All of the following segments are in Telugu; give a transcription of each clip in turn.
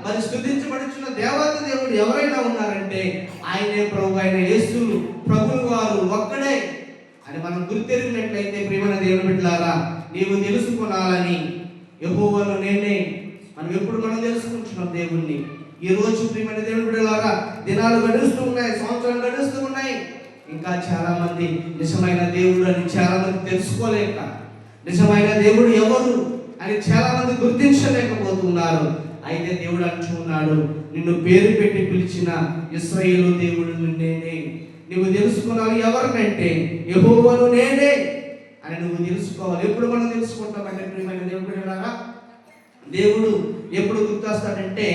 మరి స్తుతించబడుచున్న దేవత దేవుడు ఎవరైనా ఉన్నారంటే ఆయనే ప్రభు, ఆయన యేసు ప్రభువు వారు ఒక్కడే అని మనం గుర్తెరిగినట్లయితే ప్రియమైన దేవుని బిడ్డలారా, నీవు తెలుసుకొనాలని యెహోవాను నేనే. మనం ఎప్పుడు తెలుసుకుంటున్నాం దేవుణ్ణి. ఈ రోజు ప్రియమైన దేవుని బిడ్డలారా, దినాలు గడుస్తూ ఉన్నాయి, సంవత్సరాలు గడుస్తూ ఉన్నాయి. ఇంకా చాలా మంది నిజమైన దేవుడు అని చాలా మంది తెలుసుకోలేక, నిజమైన దేవుడు ఎవరు అని చాలా మంది గుర్తించలేకపోతున్నారు. అయితే దేవుడు అంటున్నాడు, నిన్ను పేరు పెట్టి పిలిచిన ఇశ్రాయేలు దేవుడు నేనే. నువ్వు తెలుసుకున్నావు ఎవరినంటే యెహోవాను నేనే అని నువ్వు తెలుసుకోవాలి. ఎప్పుడు మనం తెలుసుకుంటామంటే ప్రియమైన దేవుడు బిడ్డలారా, దేవుడు ఎప్పుడు గుర్తొస్తాడంటే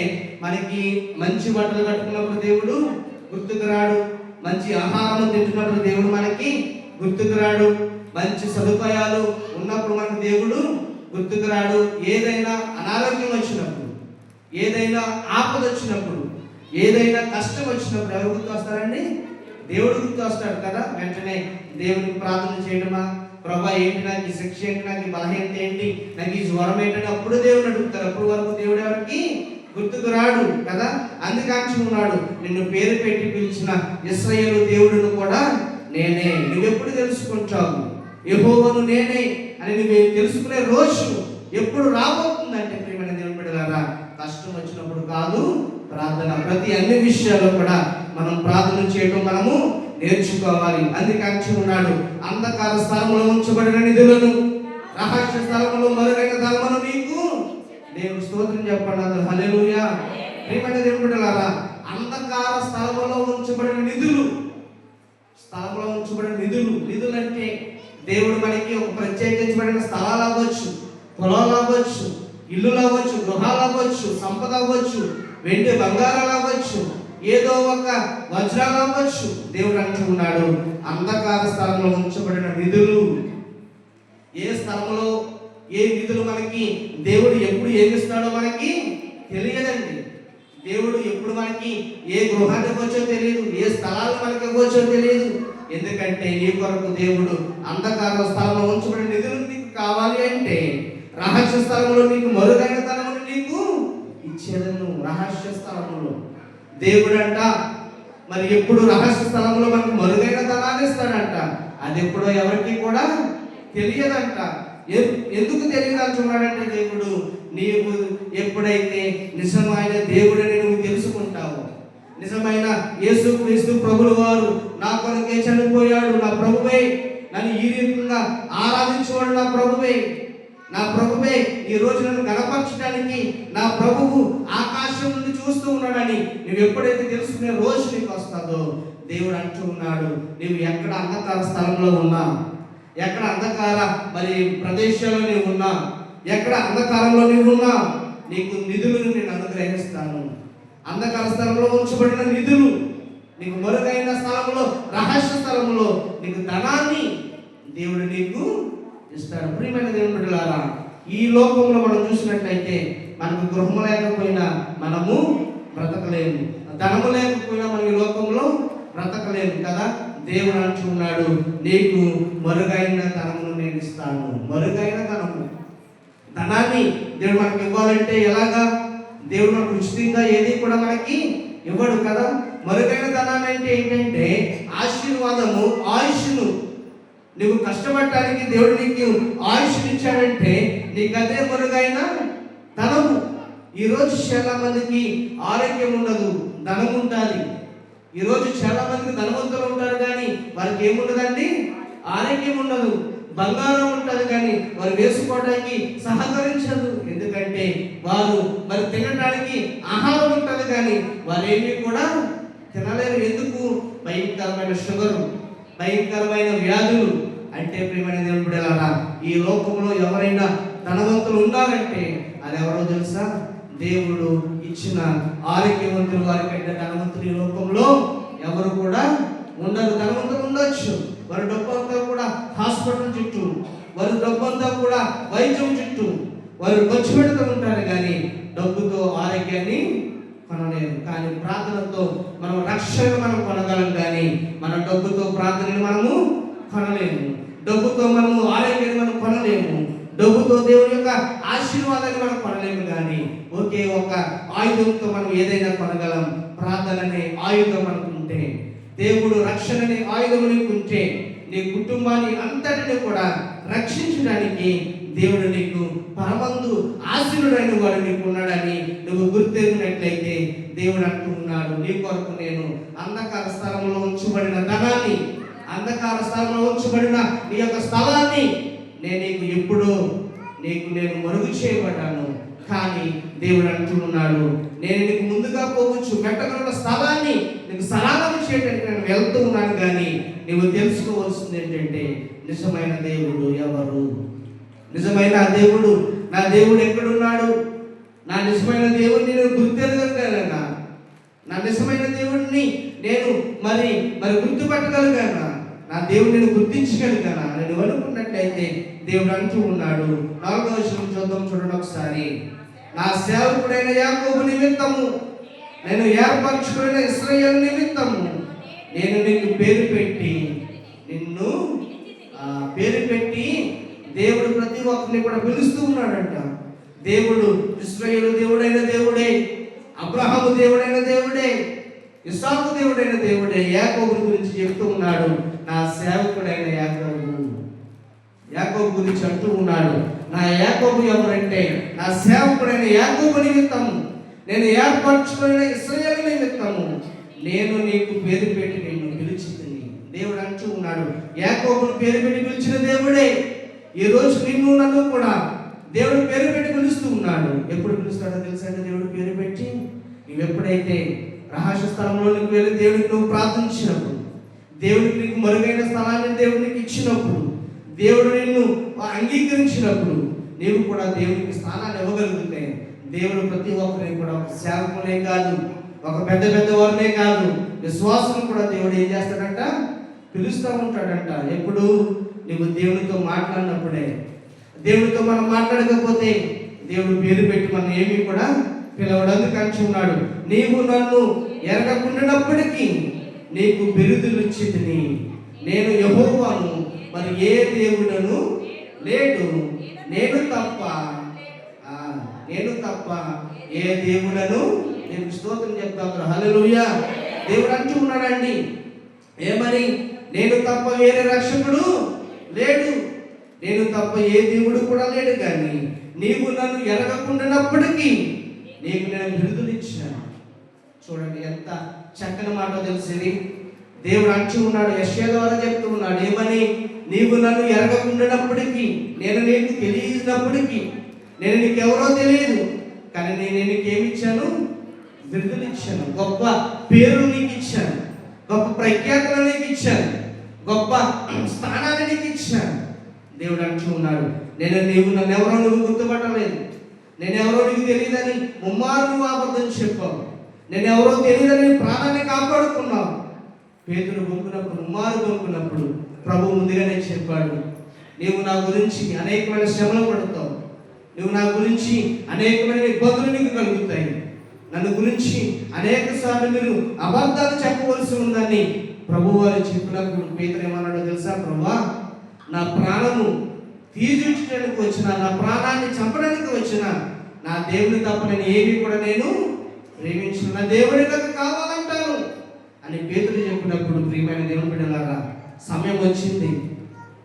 మనకి మంచి బట్టలు కట్టుకున్నప్పుడు దేవుడు గుర్తుకు రాడు, మంచి ఆహారం తింటున్నప్పుడు దేవుడు మనకి గుర్తుకు రాడు, మంచి సదుపాయాలు ఉన్నప్పుడు మనకి దేవుడు గుర్తుకు రాడు. ఏదైనా అనారోగ్యం వచ్చినప్పుడు, ఏదైనా ఆపద వచ్చినప్పుడు, ఏదైనా కష్టం వచ్చినప్పుడు ఎవరు గుర్తు వస్తారండి? దేవుడు గుర్తు వస్తాడు కదా. వెంటనే దేవుడికి ప్రార్థన చేయడమా, ప్రభా ఏంటి నాకు ఈ శిక్ష ఏంటి, నాకు ఈ బలహీనత ఏంటి, నాకు ఈ జ్వరం ఏంటని అప్పుడు దేవుడు అడుగుతారు. అప్పుడు వరకు దేవుడు ఎవరికి గుర్తుకు రాడు కదా. అందుకాంక్ష ఉన్నాడు, నిన్ను పేరు పెట్టి పిలిచిన ఇశ్రాయేలు దేవుడును కూడా నేనే. నువ్వెప్పుడు తెలుసుకుంటావు యెహోవాను నేనే అని నువ్వు తెలుసుకునే రోజు ఎప్పుడు రాబోతుందంటే ప్రియమైన దేవుని బిడ్డలారా, కష్టం వచ్చినప్పుడు కాదు, ప్రార్థన. ప్రతి అన్ని విషయాల్లో కూడా మనం ప్రార్థన చేయడం మనము నేర్చుకోవాలి. అందుకే ఉన్నాడు, అంధకార స్థలంలో ఉంచబడిన నిధులను, రహస్య స్థలంలో మరుగైన ధర్మను నీకు. దేవుడు స్తోత్రం చెప్పండి, హల్లెలూయా. ప్రియమైన దేవుని బిడ్డలారా, అంధకార స్థలంలో ఉంచబడిన నిధులు, స్థలంలో ఉంచబడిన నిధులు. నిధులు అంటే దేవుడు మనకి ఒక ప్రత్యేకించబడిన స్థలాలు అవ్వచ్చు, పొలాలు అవ్వచ్చు, ఇల్లులు అవ్వచ్చు, గృహాలు అవ్వచ్చు, సంపద అవ్వచ్చు, వెండి బంగారాలు అవ్వచ్చు, ఏదో ఒక వజ్రాలు అవ్వచ్చు. దేవుడు అంటున్నాడు, అంధకార స్థలంలో ఉంచబడిన నిధులు. ఏ స్థలంలో ఏ నిధులు మనకి దేవుడు ఎప్పుడు ఏమిస్తాడో మనకి తెలియదండి. దేవుడు ఎప్పుడు మనకి ఏ గృహాన్ని ఇవ్వచ్చో తెలియదు, ఏ స్థలాలు మనకి ఇవ్వచ్చో తెలియదు. ఎందుకంటే నీ కొరకు దేవుడు అంధకార స్థలంలో ఉంచబడిన నిధులు నీకు కావాలి అంటే రహస్య స్థలంలో నీకు మరుగైన ధనమును నీకు ఇచ్చేదను. రహస్య స్థలంలో దేవుడు అంట మరి ఎప్పుడు రహస్య స్థలంలో మనకు మరుగైన ధనాన్ని ఇస్తాడంట. అది ఎప్పుడో ఎవరికి కూడా తెలియదంట. ఎందుకు తెలియదు అంటున్నాడంటే దేవుడు, నీవు ఎప్పుడైతే నిజమైన దేవుడని నువ్వు తెలుసుకుంటావో, నిజమైన యేసుక్రీస్తు ప్రభువు వారు నా కొరకే చనిపోయాడు, నా ప్రభువే నన్ను ఈ రకంగా ఆరాధించేవాడు, నా ప్రభువే, నా ప్రభువే ఈ రోజు నన్ను గణపరచడానికి నా ప్రభువు ఆకాశం నుండి చూస్తూ ఉన్నాడని నువ్వు ఎప్పుడైతే తెలుసుకునే రోజు నీకు వస్తుందో దేవుడు అంటూ ఉన్నాడు, నువ్వు ఎక్కడ అంధకార స్థలంలో ఉన్నా, ఎక్కడ అంధకార మరి ప్రదేశాల్లో నీవు ఉన్నా, ఎక్కడ అంధకారంలో నీవు ఉన్నా, నీకు నిధులను నేను అనుగ్రహిస్తాను. అంధకార స్థలంలో ఉంచబడిన నిధులు, నీకు మరుగైన స్థలంలో రహస్య స్థలంలో నీకు ధనాన్ని దేవుడు నీకు ఇస్తాడు. ప్రియమైన దేవుని బిడ్డలారా, ఈ లోకంలో మనం చూసినట్లయితే మనకు గృహము లేకపోయినా మనము బ్రతకలేము, ధనము లేకపోయినా మనం ఈ లోకంలో బ్రతకలేము కదా. దేవుడు అంటున్నాడు, నీకు మరుగైన ధనమును నేను ఇస్తాను. మరుగైన ధనము, ధనాన్ని దేవుడు మనకి ఇవ్వాలంటే ఎలాగా? దేవుడు మనకు ఉచితంగా ఏది కూడా మనకి ఇవ్వడు కదా. మరుగైన ధనాన్ని అంటే ఏంటంటే ఆశీర్వాదము, ఆయుష్ను. నువ్వు కష్టపడటానికి దేవుడు నీకు ఆయుష్ని ఇచ్చాడంటే నీకు అదే మరుగైన ధనము. ఈరోజు చాలా మందికి ఆరోగ్యం ఉండదు, ధనం ఉంటుంది. ఈరోజు చాలా మందికి ధనవంతులు ఉంటారు కానీ వారికి ఏముండదండి, ఆరోగ్యం ఉండదు. బంగారం ఉంటుంది కానీ వారు వేసుకోవడానికి సహకరించదు. ఎందుకంటే వారు మరి తినడానికి ఆహారం ఉంటుంది కానీ వారేమీ కూడా తినలేరు. ఎందుకు? భయంకరమైన షుగరు, భయంకరమైన వ్యాధులు. అంటే ప్రియమైన దేవుని బిడ్డలారా, ఈ లోకంలో ఎవరైనా ధనవంతులు ఉన్నారంటే అది ఎవరో తెలుసా? దేవుడు ఇచ్చిన ఆరోగ్యవంతులు. వారికంటే ధనవంతులు ఈ లోకంలో ఎవరు కూడా ఉండరు. ధనవంతులు ఉండొచ్చు, వారి డబ్బంతా కూడా హాస్పిటల్ చుట్టూ, వారి డబ్బంతా కూడా వైద్యం చుట్టూ వారు ఖర్చు పెడుతూ ఉంటారు కానీ డబ్బుతో ఆరోగ్యాన్ని కొనలేరు. కానీ ప్రార్థనతో మనం రక్షణ మనం కొనగలం కానీ మన డబ్బుతో ప్రార్థనని మనము కొనలేము, డబ్బుతో మనము ఆరోగ్యాన్ని మనం కొనలేము. డబ్బుతో దేవుని యొక్క ఆశీర్వాదాన్ని మనం కొనలేము, కానీ ఒకే ఒక ఆయుధంతో మనం ఏదైనా కొనగలం. ప్రార్థన అనే ఆయుధం అనుకుంటే, దేవుడు రక్షణ అనే ఆయుధం అనుకుంటే, నీ కుటుంబాన్ని అంతటిని కూడా రక్షించడానికి దేవుడు నీకు పరమందు ఆశీనుడైన వాడు నీకు ఉన్నాడని నువ్వు గుర్తెరిగినట్లయితే దేవుడు అంటూ ఉన్నాడు, నీ కొరకు నేను అంధకార స్థలంలో ఉంచబడిన ధనాన్ని, అంధకార స్థలంలో ఉంచబడిన నీ యొక్క స్థలాన్ని నేను మరుగు చేయబడ్డాను. కానీ దేవుడు అంటూ ఉన్నాడు, నేను నీకు ముందుగా పోవచ్చు, పెట్టగల స్థలాన్ని నీకు సలాహం చేయడానికి నేను వెళ్తూ ఉన్నాను. కానీ నువ్వు తెలుసుకోవాల్సింది ఏంటంటే, నిజమైన దేవుడు ఎవరు? నిజమైన దేవుడు, నా దేవుడు ఎక్కడున్నాడు? నా నిజమైన దేవుడిని నేను గుర్తెరగలిగానా? నా నిజమైన దేవుడిని నేను మరి గుర్తుపట్టగలిగానా? నా దేవుడిని నేను గుర్తించగలిగానా? నేను అనుకున్నట్లయితే దేవుడు అంటూ ఉన్నాడు, 4వ వచనం చూద్దాం, చూడండి ఒకసారి. నా సేవకుడైన యాకోబు నిమిత్తము, నేను ఏర్పరచుకున్న ఇశ్రాయేలు నిమిత్తము నేను నీకు పేరు పెట్టి నిన్ను పేరు పెట్టి, దేవుడు ప్రతి ఒక్కరిని కూడా పిలుస్తూ ఉన్నాడంట. దేవుడు ఇశ్రాయేలు దేవుడైన దేవుడే, అబ్రహాము దేవుడైన దేవుడే, ఇస్సాకు దేవుడైన దేవుడే యాకోబు గురించి చెప్తూ ఉన్నాడు. నా సేవకుడైన యాకోబు గురించి అంటూ ఉన్నాడు. నా యాకోబు ఎవరంటే, నా సేవకుడైన యాకోబు నిమిత్తము, నేను ఏర్పరచుకున్న ఇశ్రాయేలు నిమిత్తము నేను నీకు పేరు పెట్టి నిన్ను పిలిచింది. దేవుడు అంటూ ఉన్నాడు, యాకోబును పేరు పెట్టి పిలిచిన దేవుడే ఈ రోజు నిన్ను నన్ను కూడా దేవుడు పేరు పెట్టి పిలుస్తూ ఉన్నాడు. ఎప్పుడు పిలుస్తాడో తెలుసా? దేవుడు పేరు పెట్టి, నువ్వు ఎప్పుడైతే రహస్య స్థలంలోనికి వెళ్ళి దేవుడికి నువ్వు ప్రార్థించినప్పుడు, దేవుడికి నీకు మరుగైన స్థలాన్ని దేవుడికి ఇచ్చినప్పుడు, దేవుడు నిన్ను అంగీకరించినప్పుడు, నీవు కూడా దేవుడికి స్థానాన్ని ఇవ్వగలిగితే, దేవుడు ప్రతి ఒక్కరిని కూడా ఒక సేవకునే కాదు, ఒక పెద్ద వారినే కాదు, విశ్వాసం కూడా దేవుడు ఏం చేస్తాడంట? పిలుస్తూ ఉంటాడంట. ఎప్పుడు? నువ్వు దేవునితో మాట్లాడినప్పుడే. దేవునితో మనం మాట్లాడకపోతే దేవుడు పేరు పెట్టి మనం ఏమీ కూడా పిలవడానికి అంటూ ఉన్నాడు. నీవు నన్ను ఎరగకుండానప్పటికీ నీకు బిరుదులు ఇచ్చితిని, నేను యెహోవాను, మరి ఏ దేవుడను లేడు, నేను తప్ప ఏ దేవుడను. నేను స్తోత్రం చెప్తాను, హల్లెలూయా. దేవుడు అంటూ ఉన్నాడండి, ఏమని? నేను తప్ప వేరే రక్షకుడు లేడు, నేను తప్ప ఏ దేవుడు కూడా లేడు. కానీ నీవు నన్ను ఎరగకుండానప్పటికీ నీకు నేను బిరుదులు ఇచ్చాను. చూడండి ఎంత చక్కని మాట తెలిసింది. దేవుడు అంటూ ఉన్నాడు, యెషయా ద్వారా చెప్తూ ఉన్నాడు, ఏమని? నీవు నన్ను ఎరగకుండానప్పటికీ, నేను నీకు తెలియనప్పటికీ, నేను నీకెవరో తెలియదు, కానీ నేను నీకేమిచ్చాను? బిరుదులు ఇచ్చాను, గొప్ప పేరు నీకు ఇచ్చాను, గొప్ప ప్రఖ్యాతలు నీకు ఇచ్చాను, గొప్ప స్థానాన్ని నీకు ఇచ్చాను. దేవుడు అంటూ ఉన్నాడు, నీవు నన్ను ఎవరో నువ్వు గుర్తుపట్టలేదు, నేనెవరో నీకు తెలియదని ముమ్మారు నువ్వు అబద్ధం చెప్పావు, నేనెవరో తెలియదని ప్రాణాన్ని కాపాడుకున్నావు. పేతురు గొంకున్నప్పుడు, ముమ్మారు గొంకున్నప్పుడు ప్రభు ముందుగానే చెప్పాడు, నీవు నా గురించి అనేకమైన శ్రమలు పడతావు, నువ్వు నా గురించి అనేకమైన ఇబ్బందులు నీకు కలుగుతాయి, నన్ను గురించి అనేక సార్లు మీరు అబద్ధాలు చెప్పవలసి ఉందని ప్రభు వారు చెప్పినప్పుడు పేతురు ఏమన్నాడో తెలుసా? ప్రభువా, నా ప్రాణము తీర్చుకోవడానికి వచ్చిన, నా ప్రాణాన్ని చంపడానికి వచ్చిన నా దేవుని తప్ప నేను ఏమీ కూడా నేను ప్రేమించిన, నా దేవుడి నాకు కావాలంటాను అని పేతురు చెప్పినప్పుడు, ప్రియమైన దేవుని బిడ్డలారా, సమయం వచ్చింది,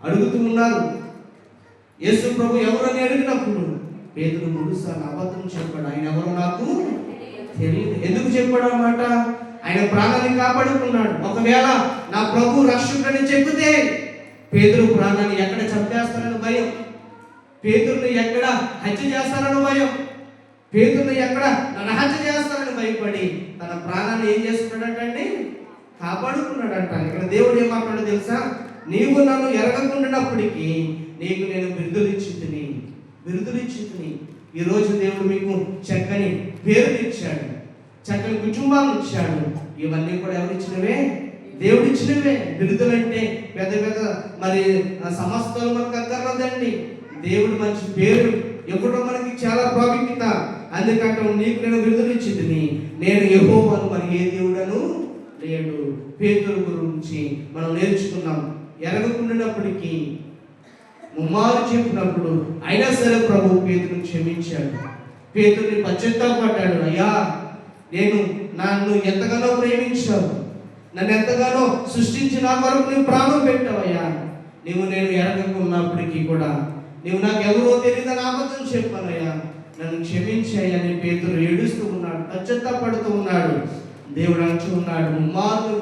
అడుగుతూ ఉన్నారు. యేసు ప్రభు ఎవరని అడిగినప్పుడు పేతురు 3 సార్లు అబద్ధం చెప్పాడు, ఆయన ఎవరో నాకు తెలియదు. ఎందుకు చెప్పాడు అన్నమాట? ఆయన ప్రాణాన్ని కాపాడుకున్నాడు. ఒకవేళ నా ప్రభు రక్షకుడని చెబితే పేతురు ప్రాణాన్ని ఎక్కడ చంపేస్తారని భయం, పేతురుని ఎక్కడ హత్య చేస్తారని భయం, పేతురుని ఎక్కడ నరహత్య చేస్తారని భయపడి తన ప్రాణాన్ని ఏం చేసుకున్నాడంటే కాపాడుకున్నాడంట. ఇక్కడ దేవుడు ఏమంటాడో తెలుసా? నీవు నన్ను ఎరగకుండానప్పటికీ నీకు నేను బిరుదులు ఇచ్చితిని. ఈరోజు దేవుడు మీకు చక్కని పేరుని ఇచ్చాడు, చక్కని కుటుంబాన్ని ఇచ్చాడు. ఇవన్నీ కూడా ఎవరు ఇచ్చినవే? దేవుడు ఇచ్చినవే. బిరుదులంటే పెద్ద మరి సమస్తలు మనకు అక్కర్లేదండి. దేవుడు మంచి పేరు ఇవ్వడం మనకి చాలా ప్రాముఖ్యత. అందుకంటే నీకు నేను బిరుదులు ఇచ్చింది, నేను యెహోవాను, మరి ఏ దేవుడను లేడు. పేతురు గురించి మనం నేర్చుకున్నాం. ఎరగకుండానప్పటికీ ముమ్మారు చెప్పినప్పుడు అయినా సరే ప్రభు పేతురుని క్షమించాడు. పేతురుని పశ్చాత్తాపడ్డాడు. అయ్యా, నన్ను ఎంతగానో ప్రేమించావు, నన్ను ఎంతగానో సృష్టించి నా కొరకు నువ్వు ప్రాణం పెట్టావయ్యా. నేను ఎరగకున్నప్పటికీ కూడా నాకు ఎవరో తెలియదని అబద్ధం చెప్పానయ్యా, నన్ను క్షమించాయని పేతురు ఏడుస్తూ ఉన్నాడు, పశ్చాత్తాపడుతూ ఉన్నాడు. దేవుడు అంటూ ఉన్నాడు, ముమ్మారు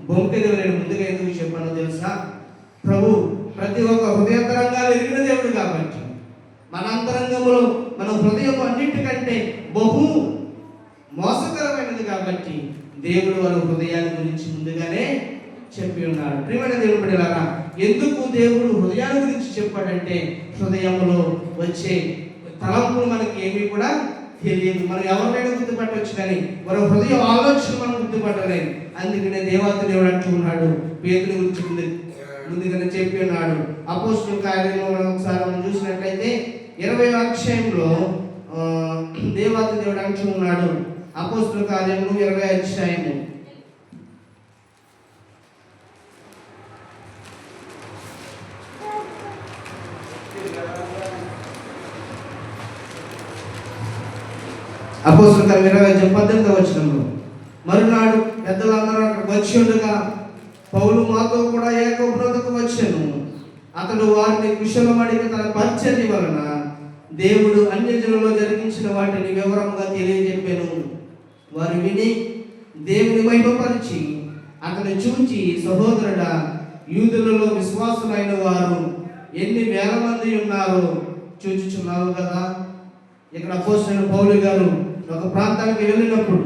బొంకెదేవు. నేను ముందుగా ఎందుకు చెప్పానో తెలుసా? ప్రభు ప్రతి ఒక్క హృదయాంతరంగాలు ఎరిగిన దేవుడు కాబట్టి, మన అంతరంగంలో మన హృదయం అన్నిటికంటే బహు మోసకరమైనది కాబట్టి దేవుడు వారి హృదయాన్ని గురించి ముందుగానే చెప్పి ఉన్నాడు. ప్రియమైన దేవుడు బిడ్డలారా, ఎందుకు దేవుడు హృదయాన్ని గురించి చెప్పాడంటే హృదయంలో వచ్చే తలంపులు మనకి ఏమీ కూడా తెలియదు. మనం ఎవరినైనా గుర్తుపట్టవచ్చు, కానీ వారి హృదయ ఆలోచన మనం గుర్తుపట్టలేదు. అందుకనే దేవుడు అంటూ ఉన్నాడు, పేతురు గురించి ముందుగానే చెప్పి ఉన్నాడు. అపోస్తలుల కార్యంలో ఒకసారి మనం చూసినట్లయితే 20వ అధ్యాయంలో దేవుడు అంటూ ఉన్నాడు. అపోస్తలుల కార్యము 20వ అధ్యాయము అపోస్తలుల కార్యం 20వ అధ్యాయం 18వ వచనంలో, మరునాడు పెద్దలందరూ అక్కడికి వచ్చి ఉండగా పౌలు మాతో కూడా ఏకోబ్రతకు వచ్చాను. అతడు వారిని కుశలం అడిగి తన పరిచర్య వలన దేవుడు అన్యజనులలో జరిగించిన వాటిని వివరంగా తెలియజెప్పాను. వారు విని దేవుని మహిమపరిచి అతను చూచి, సహోదరుడా, యూదులలో విశ్వాసులైన వారు ఎన్ని వేల మంది ఉన్నారో చూచుచున్నావు కదా. ఇక్కడ అపోస్తలుడైన పౌలు గారు ఒక ప్రాంతానికి వెళ్ళినప్పుడు,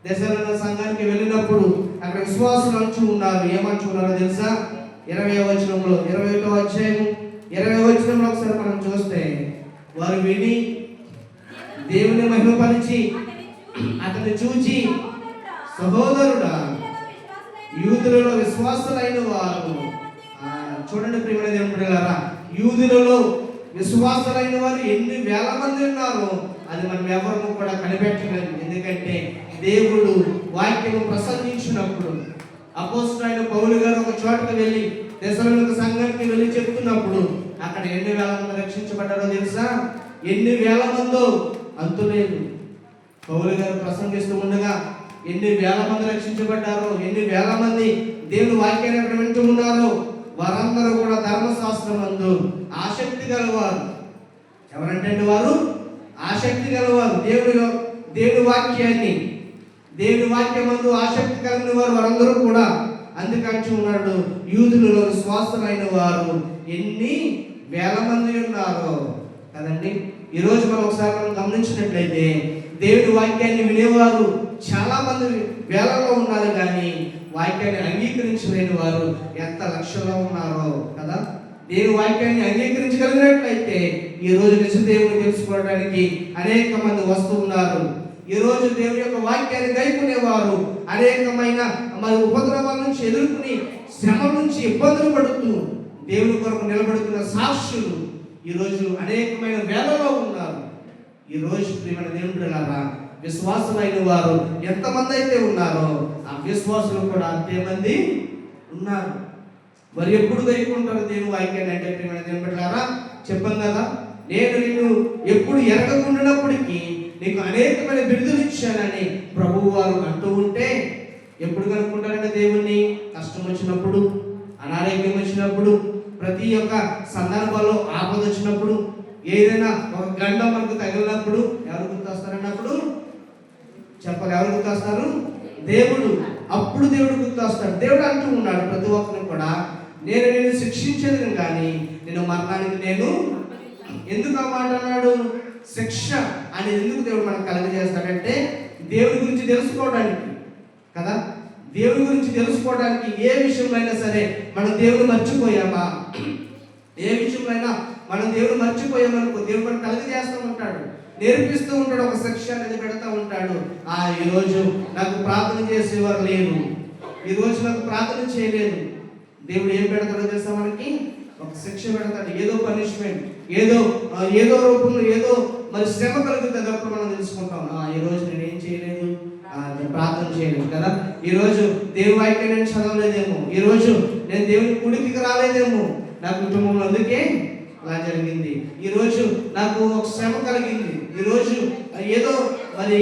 దశలోని సంఘానికి వెళ్ళినప్పుడు అక్కడ విశ్వాసులు అంటూ ఉన్నారు. ఏమంటూ ఉన్నారో తెలుసా? 20వ వచనంలో, 21వ అధ్యాయం 20వ వచనంలో ఒకసారి మనం చూస్తే, వారు విని దేవుని మహిమపరిచి అతన్ని చూచి, సహోదరుడా, యూదులలో విశ్వాసులైన వారు. చూడండి ప్రియమైన దేవుని బిడ్డలారా, యూదులలో విశ్వాసులైన వారు ఎన్ని వేల మంది ఉన్నారో అది మనం ఎవరు కూడా కనిపెట్టలేదు. ఎందుకంటే దేవుడు వాక్యము ప్రసంగించినప్పుడు, అపోస్తలుడైన పౌలు గారు ఒక చోటకు వెళ్ళి దశలోని సంఘానికి వెళ్ళి చెప్తున్నప్పుడు అక్కడ ఎన్ని వేల మంది రక్షించబడ్డారో తెలుసా? ఎన్ని వేల మందో అంతులేదు. పౌలు గారు ప్రసంగిస్తూ ఉండగా ఎన్ని వేల మంది రక్షించబడ్డారో, ఎన్ని వేల మంది దేవుని వాక్యాన్ని అక్కడ వింటూ ఉన్నారో, వారందరూ కూడా ధర్మశాస్త్రం నందు ఆసక్తి గలవారు. ఎవరంటే వారు ఆసక్తి గలవారు. దేవుని వాక్యమందు ఆసక్తి కలిగిన వారు వారందరూ కూడా. అందుకంటూ ఉన్నాడు, యూదులలో విశ్వాసులైన వారు ఎన్ని వేల మంది ఉన్నారో కదండి. ఈరోజు మనం ఒకసారి గమనించినట్లయితే దేవుని వాక్యాన్ని వినేవారు చాలా మంది వేలలో ఉన్నారు, కానీ వాక్యాన్ని అంగీకరించలేని వారు ఎంత లక్షల్లో ఉన్నారో కదా. దేవుని వాక్యాన్ని అంగీకరించగలిగినట్లయితే ఈ రోజు నిజదేవుని తెలుసుకోవడానికి అనేక మంది వస్తూ ఉన్నారు. ఈ రోజు దేవుని యొక్క వాక్యాన్ని గైకునేవారు అనేకమైన ఉపద్రవాల నుంచి ఎదుర్కొని, శ్రమ నుంచి ఇబ్బందులు పడుతూ దేవుని కొరకు నిలబడుతున్న సాక్షులు ఈరోజు అనేకమైన వేలలో ఉన్నారు. ఈరోజు ప్రియమైన దేవుని బిడ్డలారా, విశ్వాసులైన వారు ఎంతమంది అయితే ఉన్నారో ఆ విశ్వాసులు కూడా అంతే మంది ఉన్నారు. వారు ఎప్పుడు గైకుంటారు దేవుని వాక్యాన్ని అంటే ప్రియమైన దేవుని బిడ్డలారా, చెప్పాను కదా, నేను నిన్ను ఎప్పుడు ఎరగకుండానప్పటికీ నీకు అనేకమైన బిరుదులు ఇచ్చానని ప్రభువు వారు అంటూ ఉంటే, ఎప్పుడు కనుక్కుంటారంటే దేవుణ్ణి? కష్టం వచ్చినప్పుడు, అనారోగ్యం వచ్చినప్పుడు, ప్రతి ఒక్క సందర్భంలో ఆపద వచ్చినప్పుడు, ఏదైనా ఒక గండం మనకు తగిలినప్పుడు ఎవరు గుర్తొస్తారన్నప్పుడు చెప్పాలి. ఎవరు గుర్తొస్తారు? దేవుడు. అప్పుడు దేవుడు గుర్తొస్తాడు. దేవుడు అంటూ ఉన్నాడు ప్రతి ఒక్కరిని కూడా, నేను నిన్ను శిక్షించలేను కానీ నేను మరణానికి నేను. ఎందుకు ఆ మాట అన్నాడు? శిక్ష అని ఎందుకు దేవుడు మనకు కలుగజేస్తాడంటే దేవుడి గురించి తెలుసుకోవడానికి కదా. దేవుడి గురించి తెలుసుకోవడానికి ఏ విషయంలో అయినా సరే మనం దేవుని మర్చిపోయామా, ఏ విషయంలో అయినా మనం దేవుని మర్చిపోయామనుకో దేవుడు మనకు కలుగజేస్తూ ఉంటాడు, నేర్పిస్తూ ఉంటాడు, ఒక శిక్ష అనేది పెడతా ఉంటాడు. ఈరోజు నాకు ప్రార్థన చేసేవారు లేరు, ఈరోజు నాకు ప్రార్థన చేయలేదు. దేవుడు ఏం పెడతాడో తెలుసా? మనకి ఒక శిక్ష పెడతాడు, ఏదో పనిష్మెంట్, ఏదో రూపంలో ఏదో మరి శ్రమ కలుగుతుంది. అప్పుడు మనం తెలుసుకుంటాం, ఈరోజు నేనేం చేయలేదు, ప్రార్థన చేయలేదు కదా, ఈరోజు దేవుని వాక్యం నేను చదవలేదేమో, ఈరోజు నేను దేవుని కుడికి రాలేదేమో, నా కుటుంబంలో అందుకే అలా జరిగింది. ఈరోజు నాకు ఒక శ్రమ కలిగింది, ఈరోజు ఏదో మరి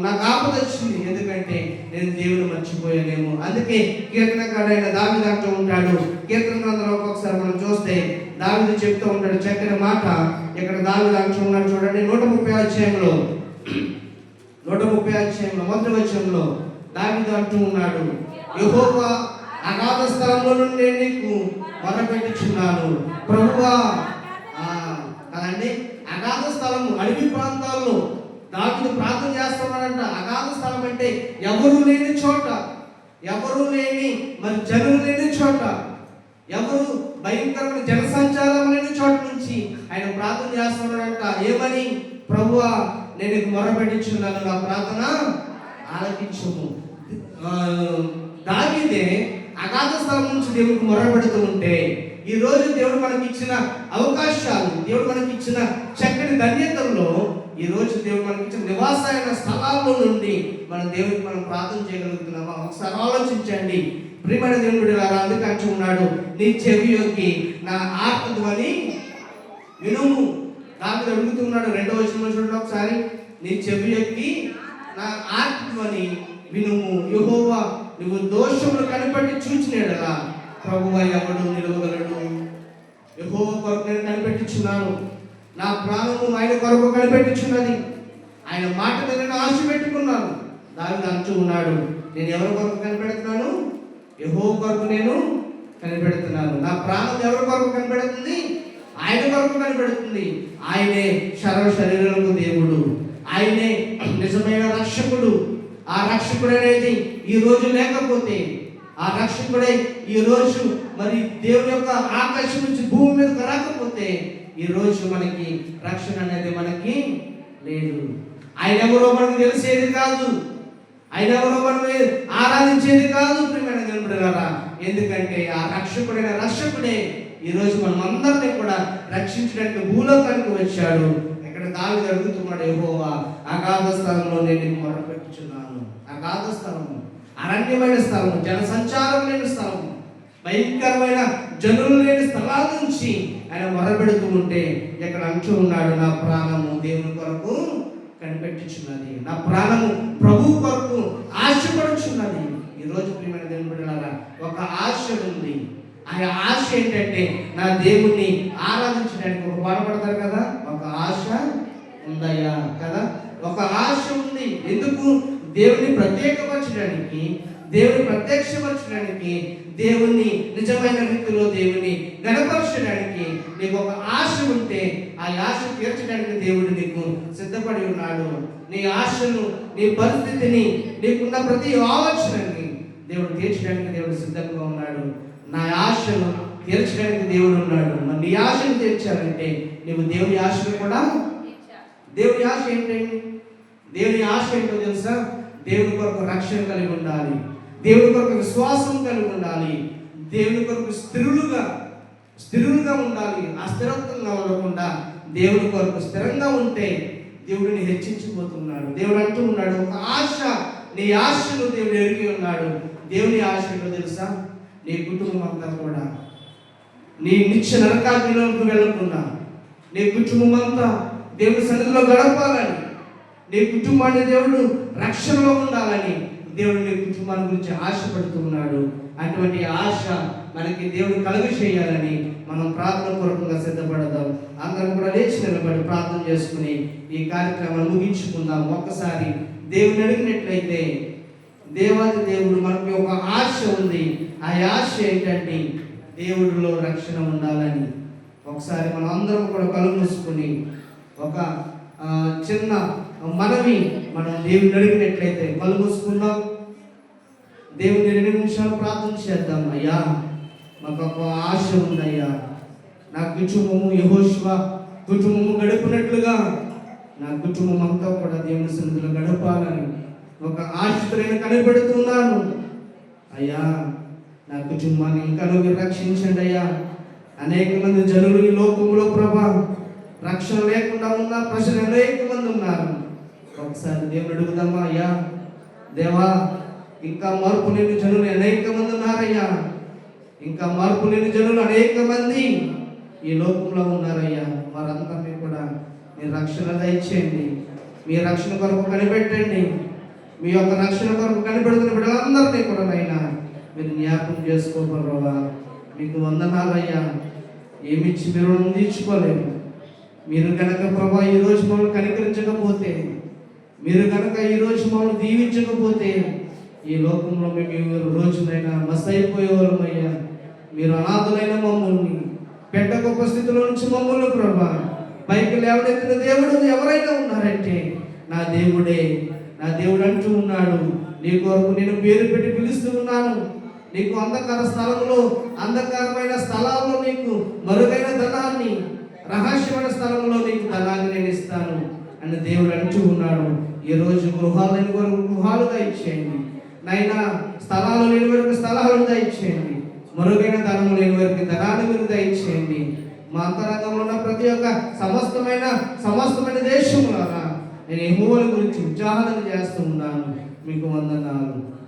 నాకు ఆపద వచ్చింది, ఎందుకంటే నేను దేవుని మర్చిపోయానేమో. అందుకే కీర్తనకారుడైన దావీదు అంటూ ఉంటాడు, కీర్తన గ్రంథంలో ఒక్కొక్కసారి మనం చూస్తే దావీదు చెప్తూ ఉంటాడు చక్కని మాట. ఇక్కడ దావీదు అంటూ ఉన్నాడు చూడండి, 130 అధ్యాయంలో 1 వచనంలో దావీదు అంటూ ఉన్నాడు, యెహోవా అగాధ స్థలంలో నుండి నేను నీకు మొరపెట్టుచున్నాను. ప్రభువా కదండి, అగాధ స్థలము, అడవి ప్రాంతాల్లో దావీదు ప్రార్థన చేస్తున్నాడంట. అగాధ స్థలం అంటే ఎవరు లేని చోట, ఎవరు లేని మరి జనులు లేని చోట, ఎవరు భయంకరమైన జనసంచారం లేని చోట నుంచి ఆయన ప్రార్థన చేస్తున్నాడంట. ఏమని? ప్రభువా నేను నీకు మొరపెట్టుచున్నాను, నా ప్రార్థన ఆలకించుము. దావీదే అగాధ స్థలం నుంచి దేవుడికి మొరపెడుతూ ఉంటే, ఈ రోజు దేవుడు మనకి ఇచ్చిన అవకాశాలు, దేవుడు మనకి ఇచ్చిన చక్కని ధన్యతల్లో, ఈ రోజు దేవుడు మనకి ఇచ్చిన నివాసమైన స్థలాల్లో నుండి దేవుడికి మనం ప్రార్థన చేయగలుగుతున్నామా? ఒకసారి ఆలోచించండి ప్రియమైన దేవుని బిడ్డలారా. అందుకే అంటూ ఉన్నాడు, నీ చెవియోకి నా ఆర్తధ్వని వినుము. దావీదు అడుగుతున్నాడు 2వ వచనంలో చూడండి ఒకసారి, నీ చెవియోకి నా ఆర్తధ్వని వినుము. యెహోవా నువ్వు దోషములు కనిపెట్టి చూచినట్లా ప్రభువా ఎవడు నిలవగలడు? యెహోవా కొరకు నేను కనిపెట్టుచున్నాను, నా ప్రాణము ఆయన కొరకు కనిపెట్టుచున్నది, ఆయన మాట మీద నేను ఆశ పెట్టుకున్నాను. దావీదు అంటూ ఉన్నాడు, నేను ఎవరి కొరకు కనిపెడుతున్నాను? యెహోవా కొరకు నేను కనిపెడుతున్నాను. నా ప్రాణం ఎవరి కొరకు కనిపెడుతుంది? ఆయన కొరకు కనిపెడుతుంది. ఆయనే సర్వ శరీరులకు దేవుడు, ఆయనే నిజమైన రక్షకుడు. ఆ రక్షకుడు అనేది ఈ రోజు లేకపోతే, ఆ రక్షకుడే ఈ రోజు మరి దేవుని యొక్క ఆకాశం నుంచి భూమి మీదకి రాకపోతే, ఈ రోజు మనకి రక్షణ అనేది మనకి లేదు. ఆయన ఎవరో మనకు తెలిసేది కాదు, ఆయన ఎవరో మనం ఆరాధించేది కాదు ప్రియమైన దేవుని బిడ్డలారా. ఎందుకంటే ఆ రక్షకుడే ఈ రోజు మనం అందరినీ కూడా రక్షించడానికి భూలోకానికి వచ్చాడు. ఇక్కడ దావీదు అడుగుతున్నాడు, యెహోవా అగాధ స్థలంలో నేను నీకు మొరపెట్టుచున్నాను. అగాధ స్థలము, అరణ్యమైన స్థలము, జనసంచారం లేని స్థలము, భయంకరమైన జనులు లేని స్థలాల నుంచి ఆయన మొరపెడుతూ ఉంటే ఇక్కడ అంటూ ఉన్నాడు, నా ప్రాణము దేవుని కొరకు కనిపెట్టుచున్నది, నా ప్రాణము ప్రభు కొరకు ఆశపడుచున్నది. ఈరోజు ప్రియమైన దేవుని బిడ్డలారా, ఒక ఆశ ఉంది. ఆ ఆశ ఏంటంటే నా దేవుణ్ణి ఆరాధించడానికి. ఒక పాట పడతారు కదా, ఒక ఆశ ఉందయ్యా కదా, ఒక ఆశ ఉంది. ఎందుకు? దేవుని ప్రత్యేకపరచడానికి, దేవుని ప్రత్యక్షపరచడానికి, దేవుని నిజమైన రీతిలో దేవుని గణపరచడానికి నీకు ఒక ఆశ ఉంటే ఆ ఆశ తీర్చడానికి దేవుడు నీకు సిద్ధపడి ఉన్నాడు. నీ ఆశను, నీ పరిస్థితిని, నీకున్న ప్రతి ఆలోచనని దేవుడు తీర్చడానికి దేవుడు సిద్ధంగా ఉన్నాడు. నా ఆశను తీర్చడానికి దేవుడు ఉన్నాడు. మరి నీ ఆశను తీర్చాలంటే నువ్వు దేవుని ఆశను కూడా, దేవుని ఆశ ఏంటండి? దేవుని ఆశ ఏంటో తెలుసా? దేవుని కొరకు రక్షణ కలిగి ఉండాలి, దేవుని కొరకు విశ్వాసం కలిగి ఉండాలి, దేవుని కొరకు స్థిరులుగా ఉండాలి. అస్థిరత్వంగా ఉండకుండా దేవుని కొరకు స్థిరంగా ఉంటే దేవుడిని హెచ్చించిపోతున్నాడు. దేవుడు అంటూ ఉన్నాడు, ఒక ఆశ, నీ ఆశను దేవుడు ఎరిగి ఉన్నాడు. దేవుని ఆశ ఏంటో తెలుసా? నీ కుటుంబం అంతా కూడా నీ నిత్య నరకాగ్నిలోకి వెళ్ళకుండా నీ కుటుంబం అంతా దేవుని సన్నిధిలో గడపాలని, నీ కుటుంబాన్ని దేవుడు రక్షణలో ఉండాలని దేవుడు నీ కుటుంబాన్ని గురించి ఆశపడుతున్నాడు. అటువంటి ఆశ మనకి దేవుడు కలుగు చేయాలని మనం ప్రార్థన పూర్వకంగా సిద్ధపడదాం. అందరం కూడా లేచి నిలబడి ప్రార్థన చేసుకుని ఈ కార్యక్రమాన్ని ముగించుకుందాం. ఒక్కసారి దేవుని అడిగినట్లయితే, దేవాది దేవుడు మనకి ఒక ఆశ ఉంది. ఆ ఆశ ఏంటంటే దేవుడిలో రక్షణ ఉండాలని. ఒకసారి మనం అందరం కూడా కళ్ళు మూసుకుని ఒక చిన్న మనవి మనం దేవుని అడిగినట్లయితే కళ్ళు మూసుకుందాం. దేవుని 2 నిమిషాలు ప్రార్థన చేద్దాం. అయ్యా, మాకు ఒక ఆశ ఉందయ్యా, నా కుటుంబము యెహోషువ కుటుంబము గడిపినట్లుగా నా కుటుంబం అంతా కూడా దేవుని సన్నిధిలో గడపాలని ఒక ఆశతో నేను కనిపెడుతున్నాను. అయ్యా, నా కుటుంబాన్ని ఇంకా నువ్వు రక్షించండి అయ్యా. అనేక మంది జనులు ఈ లోకంలో ప్రభా రక్షణ లేకుండా ఉన్న ప్రజలు అనేక మంది ఉన్నారు. ఒకసారి దేవుడు అడుగుదామా? అయ్యా దేవా, ఇంకా మార్పు లేని జనులు అనేక మంది ఉన్నారయ్యా. ఇంకా మార్పు లేని జనులు అనేక మంది ఈ లోకంలో ఉన్నారయ్యా. వారందరినీ కూడా మీ రక్షణ దయచేయండి. మీ రక్షణ కొరకు కనిపెట్టండి. మీ యొక్క రక్షణ కొరకు కనిపెడుతున్న బిడ్డలందరినీ కూడా నైనా మీరు జ్ఞాపకం చేసుకోగలరా. మీకు వందనాలయ్యా. ఏమిచ్చి మీరు తీర్చుకోలేము. మీరు కనుక ప్రభా ఈరోజు మమ్మల్ని కనికరించకపోతే, మీరు కనుక ఈరోజు మమ్మల్ని దీవించకపోతే ఈ లోకంలో మేము రోజునైనా మస్ అయిపోయేవాళ్ళమయ్యా. మీరు అనాథులైన మమ్మల్ని పెద్ద గొప్ప స్థితిలో నుంచి మమ్మల్ని ప్రభా పైకి లేవనెత్తిన దేవుడు ఎవరైనా ఉన్నారంటే నా దేవుడే. నా దేవుడు అంటూ ఉన్నాడు, నీ కొరకు నేను పేరు పెట్టి పిలుస్తూ ఉన్నాను. నీకు అంధకార స్థలంలో, అంధకారమైన స్థలాల్లో నీకు మరుగైన ధనాన్ని, రహస్యమైన స్థలంలో నీకు ధనాన్ని నేను ఇస్తాను అని దేవుడు అంటూ ఉన్నాడు. ఈరోజు గృహాలు లేని వరకు గృహాలు దయచేయండి నైనా. స్థలాలు లేని వరకు స్థలాలు దయచేయండి. మరుగైన ధనము లేని వరకు ధనాన్ని మీరు దయచేయండి. మా అంతరంగంలో ఉన్న ప్రతి ఒక్క సమస్తమైన దేశంలో నేను యెహోవా గురించి ఉచ్చారణ చేస్తూ ఉన్నాను. మీకు వందనాలు.